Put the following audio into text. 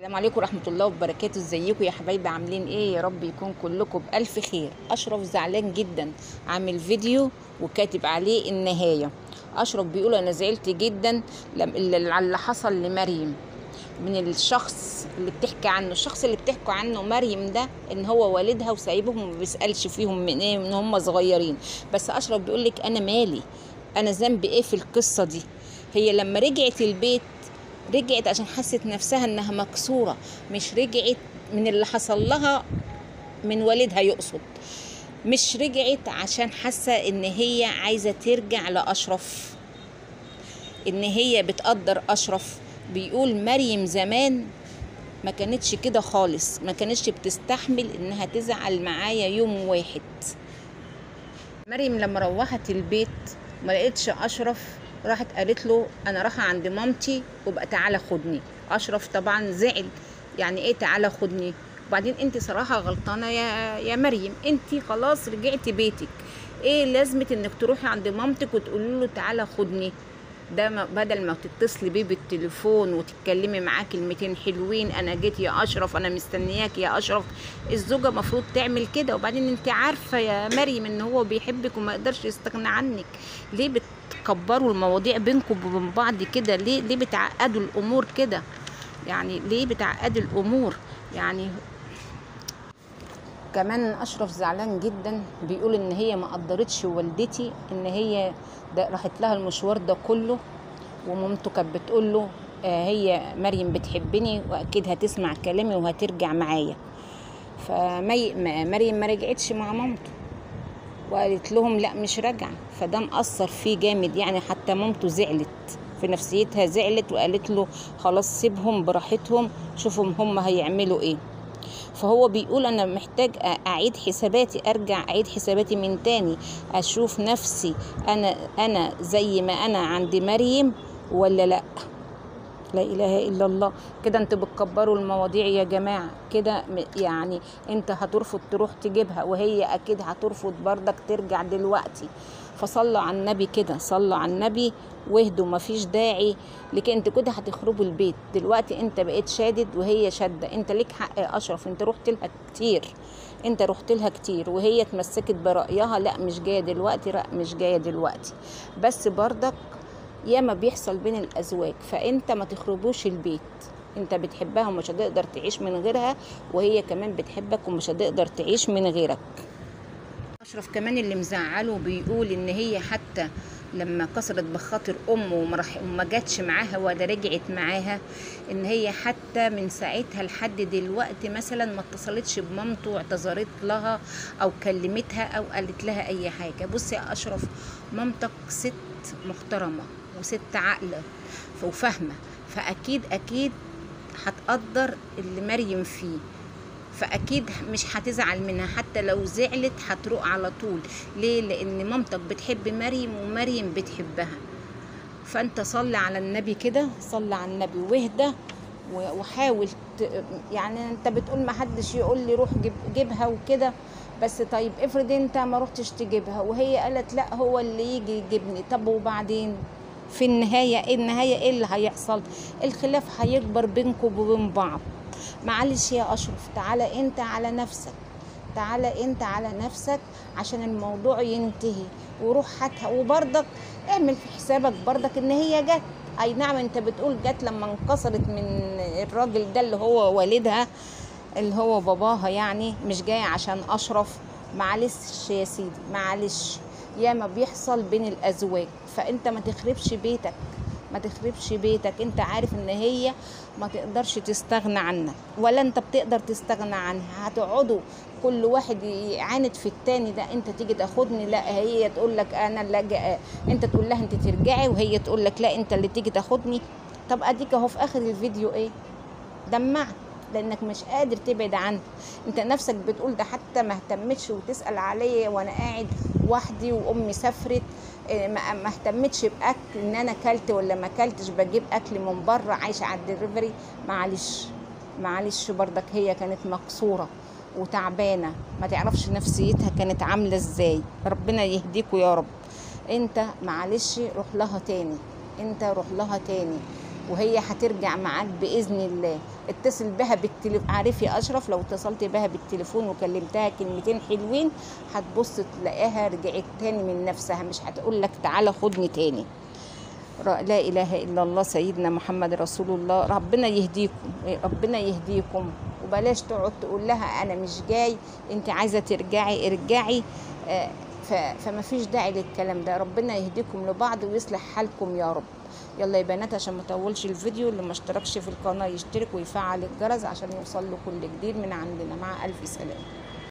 السلام عليكم ورحمة الله وبركاته. ازيكم يا حبايبي؟ عاملين ايه؟ يا رب يكون كلكم بألف خير. أشرف زعلان جدا، عامل فيديو وكاتب عليه النهاية. أشرف بيقول أنا زعلت جدا على اللي حصل لمريم من الشخص اللي بتحكي عنه. الشخص اللي بتحكي عنه مريم ده ان هو والدها وسايبهم وما بيسألش فيهم من ايه، من هم صغيرين. بس أشرف بيقول لك انا مالي، انا ذنبي ايه في القصة دي؟ هي لما رجعت البيت رجعت عشان حست نفسها انها مكسورة، مش رجعت من اللي حصل لها من والدها، يقصد مش رجعت عشان حاسة ان هي عايزة ترجع لأشرف، ان هي بتقدر أشرف. بيقول مريم زمان ما كانتش كده خالص، ما كانتش بتستحمل انها تزعل معايا يوم واحد. مريم لما روحت البيت ما لقيتش أشرف، راحت قالت له انا رايحه عند مامتي وبقى تعالى خدني. أشرف طبعا زعل، يعني ايه تعالى خدني؟ وبعدين انت صراحه غلطانه يا مريم، انت خلاص رجعتي بيتك، ايه لازمه انك تروحي عند مامتك وتقولي له تعالى خدني؟ ده بدل ما تتصلي بيه بالتليفون وتتكلمي معاه كلمتين حلوين، انا جيت يا اشرف، انا مستنياك يا اشرف. الزوجه مفروض تعمل كده. وبعدين انت عارفه يا مريم ان هو بيحبك وما يقدرش يستغنى عنك. ليه بتكبروا المواضيع بينكم وبين بعض كده؟ ليه بتعقدوا الامور كده؟ يعني ليه بتعقدوا الامور؟ يعني كمان أشرف زعلان جدا، بيقول ان هي ما قدرتش والدتي، ان هي راحت لها المشوار ده كله، ومامته كانت بتقول له هي مريم بتحبني واكيد هتسمع كلامي وهترجع معايا. فمريم ما رجعتش مع مامته وقالت لهم لا مش راجعه، فده مأثر فيه جامد. يعني حتى مامته زعلت في نفسيتها، زعلت وقالت له خلاص سيبهم براحتهم، شوفهم هم هيعملوا ايه. فهو بيقول انا محتاج اعيد حساباتي، ارجع اعيد حساباتي من تاني، اشوف نفسي انا زي ما انا عند مريم ولا لا. لا اله الا الله. كده انتوا بتكبروا المواضيع يا جماعه كده. يعني انت هترفض تروح تجيبها وهي اكيد هترفض برضك ترجع دلوقتي. فصلوا على النبي كده، صلوا على النبي واهدوا، مفيش داعي لك انت كده هتخربوا البيت. دلوقتي انت بقيت شادد وهي شاده، انت ليك حق يا اشرف، انت رحت لها كتير، انت رحت لها كتير وهي اتمسكت برأيها، لا مش جايه دلوقتي، لا مش جايه دلوقتي. بس برضك ياما بيحصل بين الازواج، فانت ما تخربوش البيت. انت بتحبها ومش هتقدر تعيش من غيرها، وهي كمان بتحبك ومش هتقدر تعيش من غيرك. أشرف كمان اللي مزعله بيقول ان هي حتى لما كسرت بخاطر امه وما جاتش معاها ولا رجعت معاها، ان هي حتى من ساعتها لحد دلوقتي مثلا ما اتصلتش بمامته واعتذرت لها او كلمتها او قالت لها اي حاجه. بصي يا اشرف، مامتك ست محترمه وست عاقله وفاهمه، فاكيد هتقدر اللي مريم فيه، فاكيد مش هتزعل منها. حتى لو زعلت هتروق على طول. ليه؟ لان مامتك بتحب مريم ومريم بتحبها. فانت صلي على النبي كده، صلي على النبي واهدى وحاول يعني انت بتقول ما حدش يقول لي روح جيبها وكده، بس طيب افرض انت ما رحتش تجيبها وهي قالت لا هو اللي يجي يجيبني، طب وبعدين في النهايه ايه اللي هيحصل؟ الخلاف هيكبر بينكم وبين بعض. معلش يا أشرف، تعالى انت على نفسك، تعالى انت على نفسك عشان الموضوع ينتهي، وروح هاتها. وبرضك اعمل في حسابك برضك ان هي جت، اي نعم انت بتقول جت لما انكسرت من الراجل ده اللي هو والدها، اللي هو باباها، يعني مش جاي عشان أشرف. معلش يا سيدي، معلش، ياما بيحصل بين الأزواج، فانت ما تخربش بيتك، ما تخربش بيتك. انت عارف ان هي ما تقدرش تستغنى عنك ولا انت بتقدر تستغنى عنها. هتقعدوا كل واحد يعاند في التاني، ده انت تيجي تاخدني، لا هي تقول لك انا لا، انت تقول لها انت ترجعي وهي تقول لك لا انت اللي تيجي تاخدني. طب اديك اهو في اخر الفيديو ايه؟ دمعت لانك مش قادر تبعد عنها. انت نفسك بتقول ده حتى ما اهتمتش وتسأل عليا وانا قاعد وحدي وامي سافرت، ما اهتمتش باكل ان انا اكلت ولا ما اكلتش، بجيب اكل من بره، عايشه على الدليفري. معلش برضك هي كانت مكسوره وتعبانه، ما تعرفش نفسيتها كانت عامله ازاي. ربنا يهديكوا يا رب. انت معلش روح لها تاني، انت روح لها تاني وهي هترجع معاك باذن الله. اتصل بها بالتليفون، عارف يا اشرف لو اتصلت بها بالتليفون وكلمتها كلمتين حلوين هتبص تلاقيها رجعت تاني من نفسها، مش هتقول لك تعالى خدني تاني. لا اله الا الله سيدنا محمد رسول الله. ربنا يهديكم، ربنا يهديكم. وبلاش تقعد تقول لها انا مش جاي، انت عايزه ترجعي ارجعي. فما فيش داعي للكلام ده. ربنا يهديكم لبعض ويصلح حالكم يا رب. يلا يا بنات عشان ما اطولش الفيديو، اللي ما اشتركش في القناه يشترك ويفعل الجرس عشان يوصل له كل جديد من عندنا. مع الف سلامه.